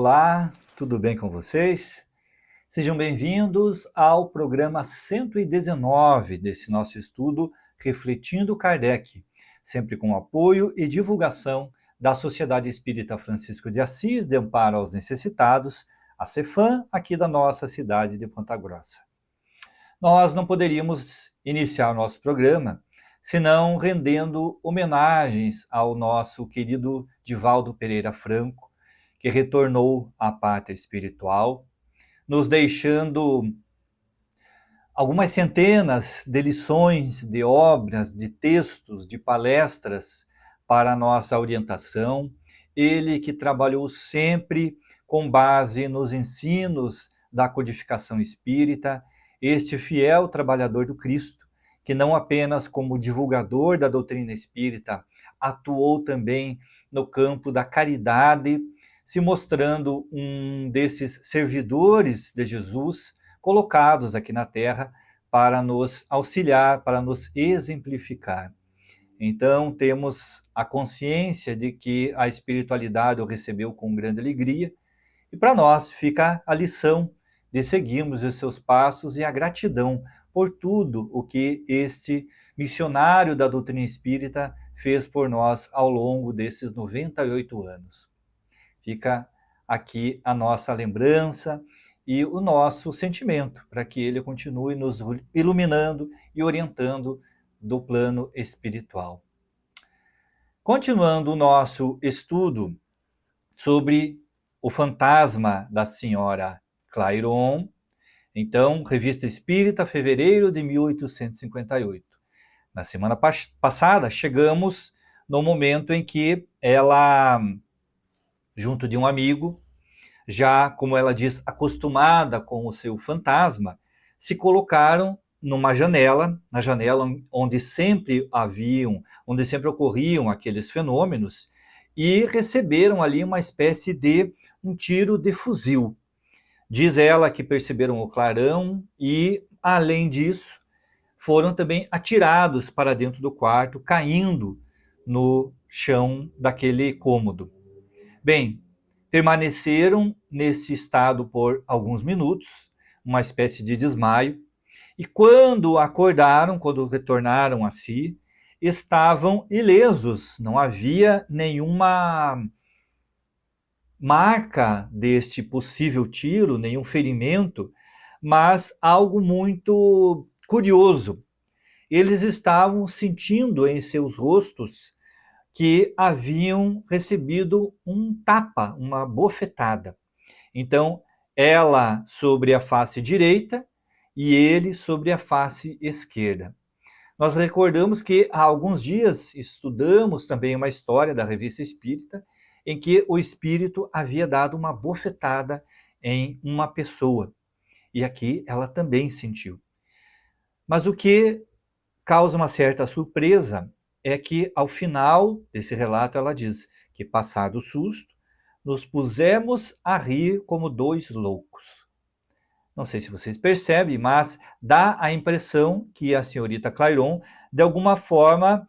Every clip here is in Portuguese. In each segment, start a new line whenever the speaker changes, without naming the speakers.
Olá, tudo bem com vocês? Sejam bem-vindos ao programa 119 desse nosso estudo Refletindo Kardec, sempre com apoio e divulgação da Sociedade Espírita Francisco de Assis de Amparo aos Necessitados, a CEFAM, aqui da nossa cidade de Ponta Grossa. Nós não poderíamos iniciar o nosso programa senão rendendo homenagens ao nosso querido Divaldo Pereira Franco, que retornou à pátria espiritual, nos deixando algumas centenas de lições, de obras, de textos, de palestras para a nossa orientação. Ele que trabalhou sempre com base nos ensinos da codificação espírita, este fiel trabalhador do Cristo, que não apenas como divulgador da doutrina espírita, atuou também no campo da caridade, se mostrando um desses servidores de Jesus colocados aqui na Terra para nos auxiliar, para nos exemplificar. Então, temos a consciência de que a espiritualidade o recebeu com grande alegria, e para nós fica a lição de seguirmos os seus passos e a gratidão por tudo o que este missionário da doutrina espírita fez por nós ao longo desses 98 anos. Fica aqui a nossa lembrança e o nosso sentimento para que ele continue nos iluminando e orientando do plano espiritual. Continuando o nosso estudo sobre o fantasma da senhora Clairon, então, Revista Espírita, fevereiro de 1858. Na semana passada, chegamos no momento em que ela, junto de um amigo, já, como ela diz, acostumada com o seu fantasma, se colocaram numa janela, na janela onde sempre ocorriam aqueles fenômenos, e receberam ali uma espécie de um tiro de fuzil. Diz ela que perceberam o clarão e, além disso, foram também atirados para dentro do quarto, caindo no chão daquele cômodo. Bem, permaneceram nesse estado por alguns minutos, uma espécie de desmaio, e quando acordaram, quando retornaram a si, estavam ilesos, não havia nenhuma marca deste possível tiro, nenhum ferimento, mas algo muito curioso. Eles estavam sentindo em seus rostos que haviam recebido um tapa, uma bofetada. Então, ela sobre a face direita e ele sobre a face esquerda. Nós recordamos que há alguns dias estudamos também uma história da Revista Espírita em que o espírito havia dado uma bofetada em uma pessoa. E aqui ela também sentiu. Mas o que causa uma certa surpresa é que, ao final desse relato, ela diz que, passado o susto, nos pusemos a rir como dois loucos. Não sei se vocês percebem, mas dá a impressão que a senhorita Clairon, de alguma forma,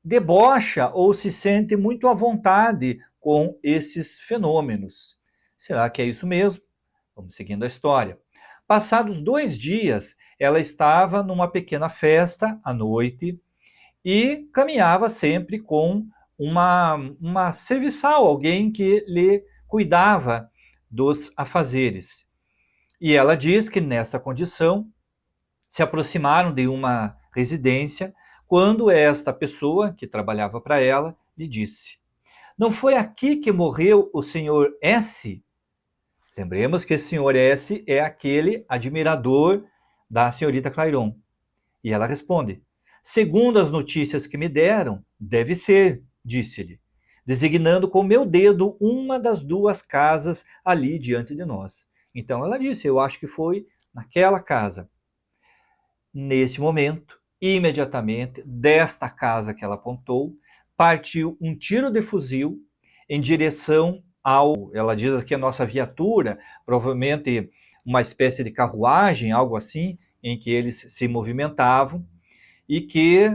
debocha ou se sente muito à vontade com esses fenômenos. Será que é isso mesmo? Vamos seguindo a história. Passados 2 dias, ela estava numa pequena festa à noite e caminhava sempre com uma serviçal, alguém que lhe cuidava dos afazeres. E ela diz que nessa condição se aproximaram de uma residência quando esta pessoa, que trabalhava para ela, lhe disse: "Não foi aqui que morreu o senhor S?" Lembremos que esse senhor S é aquele admirador da senhorita Clairon. E ela responde: "Segundo as notícias que me deram, deve ser", disse-lhe, designando com meu dedo uma das 2 casas ali diante de nós. Então ela disse: "Eu acho que foi naquela casa." Nesse momento, imediatamente, desta casa que ela apontou, partiu um tiro de fuzil em direção ela diz que a nossa viatura, provavelmente uma espécie de carruagem, algo assim, em que eles se movimentavam, e que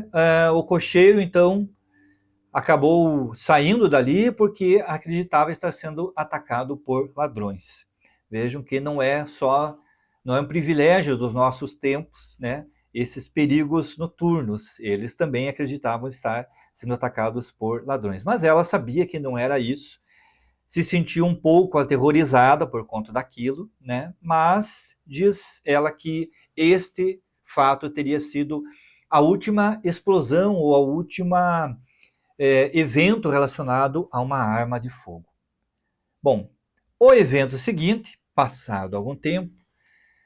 o cocheiro, então, acabou saindo dali porque acreditava estar sendo atacado por ladrões. Vejam que não é um privilégio dos nossos tempos, né? Esses perigos noturnos, eles também acreditavam estar sendo atacados por ladrões. Mas ela sabia que não era isso, se sentiu um pouco aterrorizada por conta daquilo, né? Mas diz ela que este fato teria sido a última explosão ou a última evento relacionado a uma arma de fogo. Bom, o evento seguinte, passado algum tempo,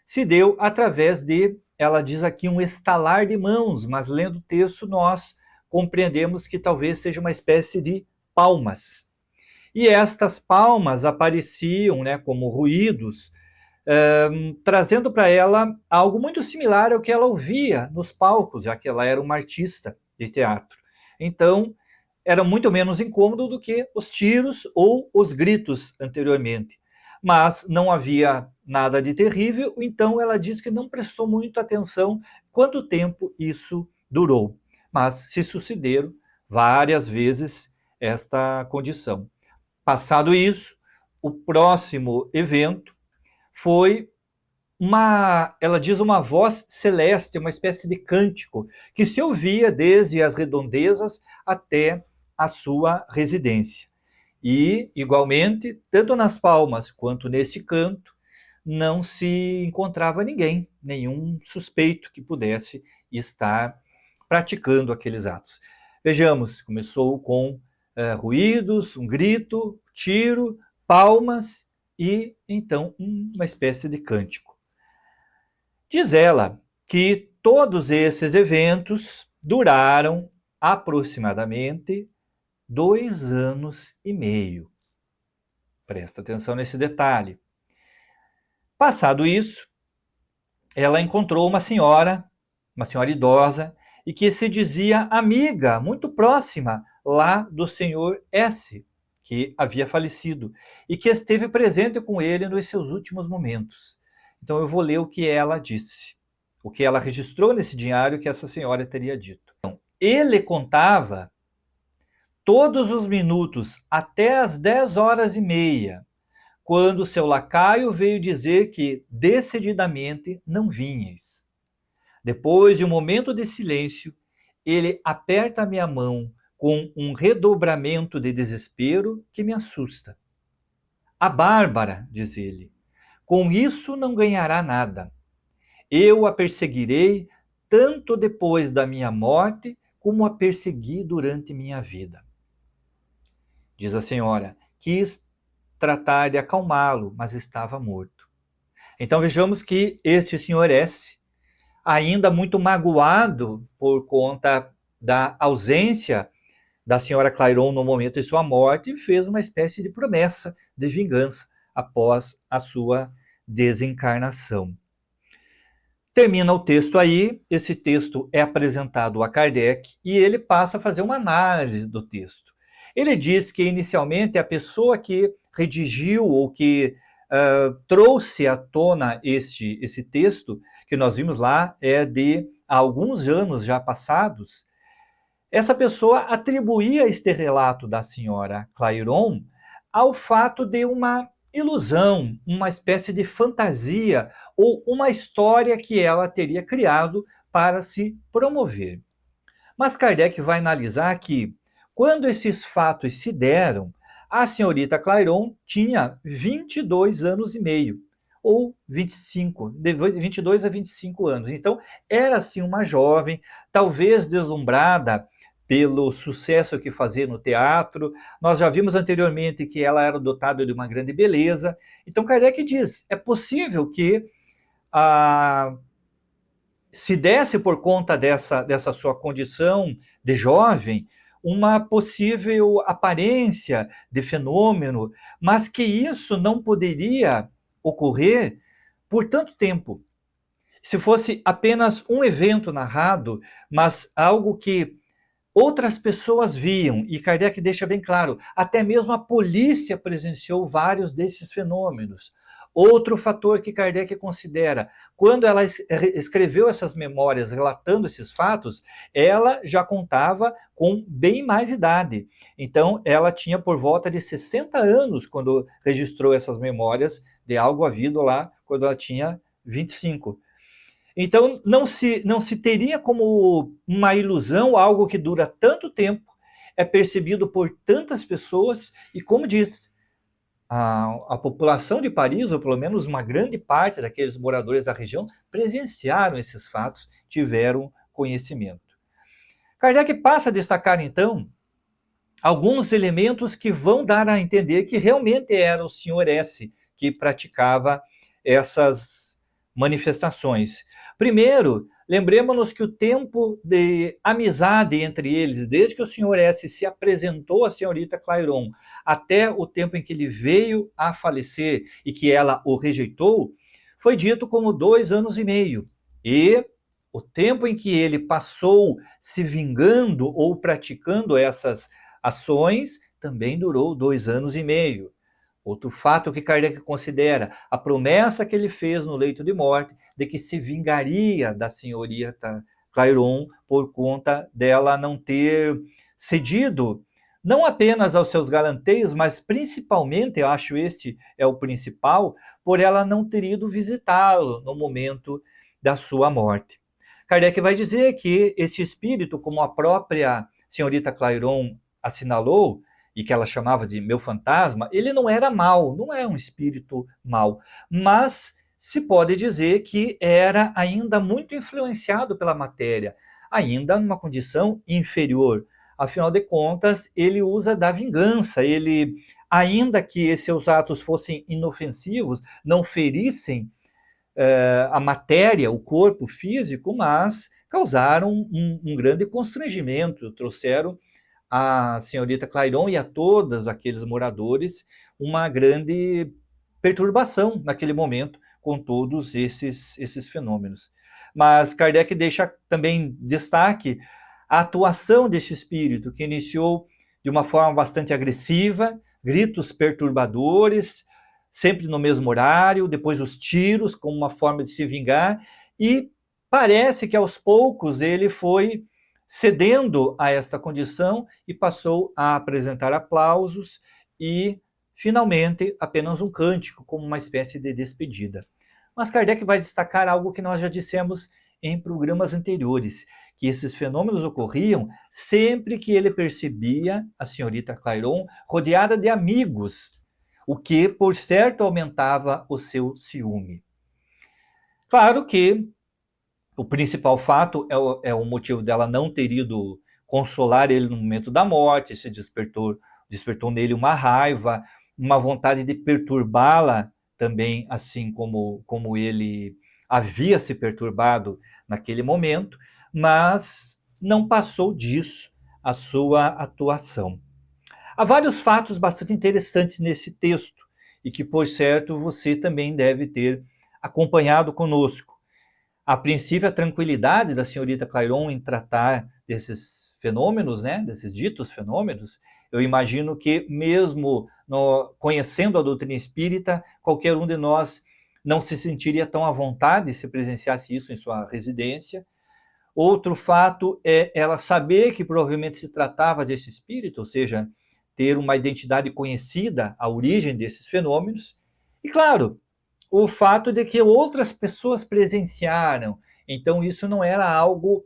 se deu através de, ela diz aqui, um estalar de mãos, mas lendo o texto nós compreendemos que talvez seja uma espécie de palmas. E estas palmas apareciam, né, como ruídos, trazendo para ela algo muito similar ao que ela ouvia nos palcos, já que ela era uma artista de teatro. Então, era muito menos incômodo do que os tiros ou os gritos anteriormente. Mas não havia nada de terrível, então ela diz que não prestou muita atenção quanto tempo isso durou. Mas se sucederam várias vezes esta condição. Passado isso, o próximo evento foi ela diz, uma voz celeste, uma espécie de cântico, que se ouvia desde as redondezas até a sua residência. E, igualmente, tanto nas palmas quanto nesse canto, não se encontrava ninguém, nenhum suspeito que pudesse estar praticando aqueles atos. Vejamos, começou com ruídos, um grito, tiro, palmas e, então, uma espécie de cântico. Diz ela que todos esses eventos duraram aproximadamente 2 anos e meio. Presta atenção nesse detalhe. Passado isso, ela encontrou uma senhora idosa, e que se dizia amiga, muito próxima lá do senhor S., que havia falecido, e que esteve presente com ele nos seus últimos momentos. Então eu vou ler o que ela disse, o que ela registrou nesse diário que essa senhora teria dito. Então, ele contava todos os minutos até as 10h30, quando seu lacaio veio dizer que decididamente não vinhas. Depois de um momento de silêncio, ele aperta minha mão com um redobramento de desespero que me assusta. A Bárbara, diz ele, com isso não ganhará nada. Eu a perseguirei tanto depois da minha morte como a persegui durante minha vida. Diz a senhora, quis tratar de acalmá-lo, mas estava morto. Então vejamos que este senhor S., ainda muito magoado por conta da ausência da senhora Clairon no momento de sua morte, fez uma espécie de promessa de vingança após a sua desencarnação. Termina o texto aí, esse texto é apresentado a Kardec e ele passa a fazer uma análise do texto. Ele diz que inicialmente a pessoa que redigiu ou que trouxe à tona esse texto, que nós vimos lá, é de há alguns anos já passados. Essa pessoa atribuía este relato da senhora Clairon ao fato de uma ilusão, uma espécie de fantasia ou uma história que ela teria criado para se promover. Mas Kardec vai analisar que, quando esses fatos se deram, a senhorita Clairon tinha 22 anos e meio, ou 25, de 22 a 25 anos. Então, era assim uma jovem, talvez deslumbrada pelo sucesso que fazia no teatro. Nós já vimos anteriormente que ela era dotada de uma grande beleza. Então, Kardec diz, é possível que se desse por conta dessa sua condição de jovem, uma possível aparência de fenômeno, mas que isso não poderia ocorrer por tanto tempo. Se fosse apenas um evento narrado, mas algo que Outras pessoas viam, e Kardec deixa bem claro, até mesmo a polícia presenciou vários desses fenômenos. Outro fator que Kardec considera, quando ela escreveu essas memórias relatando esses fatos, ela já contava com bem mais idade. Então, ela tinha por volta de 60 anos quando registrou essas memórias de algo havido lá, quando ela tinha 25. Então, não se teria como uma ilusão, algo que dura tanto tempo, é percebido por tantas pessoas, e como diz, a população de Paris, ou pelo menos uma grande parte daqueles moradores da região, presenciaram esses fatos, tiveram conhecimento. Kardec passa a destacar, então, alguns elementos que vão dar a entender que realmente era o Sr. S. que praticava essas manifestações. Primeiro, lembremos-nos que o tempo de amizade entre eles, desde que o Sr. S. se apresentou à senhorita Clairon, até o tempo em que ele veio a falecer e que ela o rejeitou, foi dito como 2 anos e meio. E o tempo em que ele passou se vingando ou praticando essas ações também durou 2 anos e meio. Outro fato que Kardec considera, a promessa que ele fez no leito de morte, de que se vingaria da senhorita Clairon por conta dela não ter cedido, não apenas aos seus galanteios, mas principalmente, eu acho este é o principal, por ela não ter ido visitá-lo no momento da sua morte. Kardec vai dizer que esse espírito, como a própria senhorita Clairon assinalou, e que ela chamava de meu fantasma, ele não era mau, não é um espírito mau, mas se pode dizer que era ainda muito influenciado pela matéria, ainda numa condição inferior. Afinal de contas, ele usa da vingança, ele, ainda que esses seus atos fossem inofensivos, não ferissem a matéria, o corpo físico, mas causaram um grande constrangimento, trouxeram a senhorita Clairon e a todos aqueles moradores uma grande perturbação naquele momento com todos esses fenômenos. Mas Kardec deixa também destaque a atuação desse espírito, que iniciou de uma forma bastante agressiva, gritos perturbadores, sempre no mesmo horário, depois os tiros como uma forma de se vingar, e parece que aos poucos ele foi cedendo a esta condição e passou a apresentar aplausos e, finalmente, apenas um cântico, como uma espécie de despedida. Mas Kardec vai destacar algo que nós já dissemos em programas anteriores, que esses fenômenos ocorriam sempre que ele percebia a senhorita Clairon rodeada de amigos, o que, por certo, aumentava o seu ciúme. Claro que o principal fato é o motivo dela não ter ido consolar ele no momento da morte, se despertou nele uma raiva, uma vontade de perturbá-la também, assim como ele havia se perturbado naquele momento, mas não passou disso a sua atuação. Há vários fatos bastante interessantes nesse texto e que, por certo, você também deve ter acompanhado conosco. A princípio, a tranquilidade da senhorita Clairon em tratar desses fenômenos, né, desses ditos fenômenos, eu imagino que mesmo conhecendo a doutrina espírita, qualquer um de nós não se sentiria tão à vontade se presenciasse isso em sua residência. Outro fato é ela saber que provavelmente se tratava desse espírito, ou seja, ter uma identidade conhecida, a origem desses fenômenos. E claro, o fato de que outras pessoas presenciaram. Então, isso não era algo,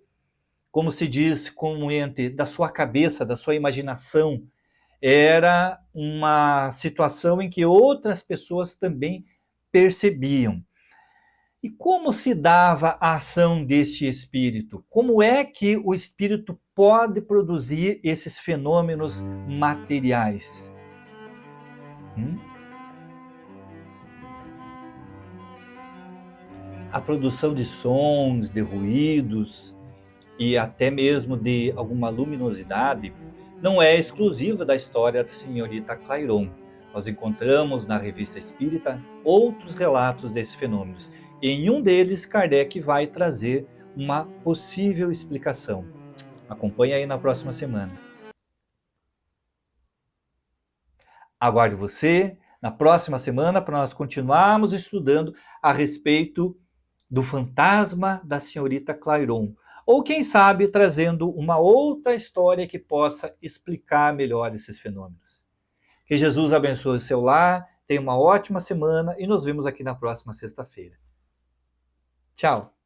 como se diz comumente, da sua cabeça, da sua imaginação. Era uma situação em que outras pessoas também percebiam. E como se dava a ação deste espírito? Como é que o espírito pode produzir esses fenômenos materiais? A produção de sons, de ruídos e até mesmo de alguma luminosidade não é exclusiva da história da senhorita Clairon. Nós encontramos na Revista Espírita outros relatos desses fenômenos. Em um deles, Kardec vai trazer uma possível explicação. Acompanhe aí na próxima semana. Aguardo você na próxima semana para nós continuarmos estudando a respeito do fantasma da senhorita Clairon. Ou quem sabe trazendo uma outra história que possa explicar melhor esses fenômenos. Que Jesus abençoe o seu lar, tenha uma ótima semana e nos vemos aqui na próxima sexta-feira. Tchau!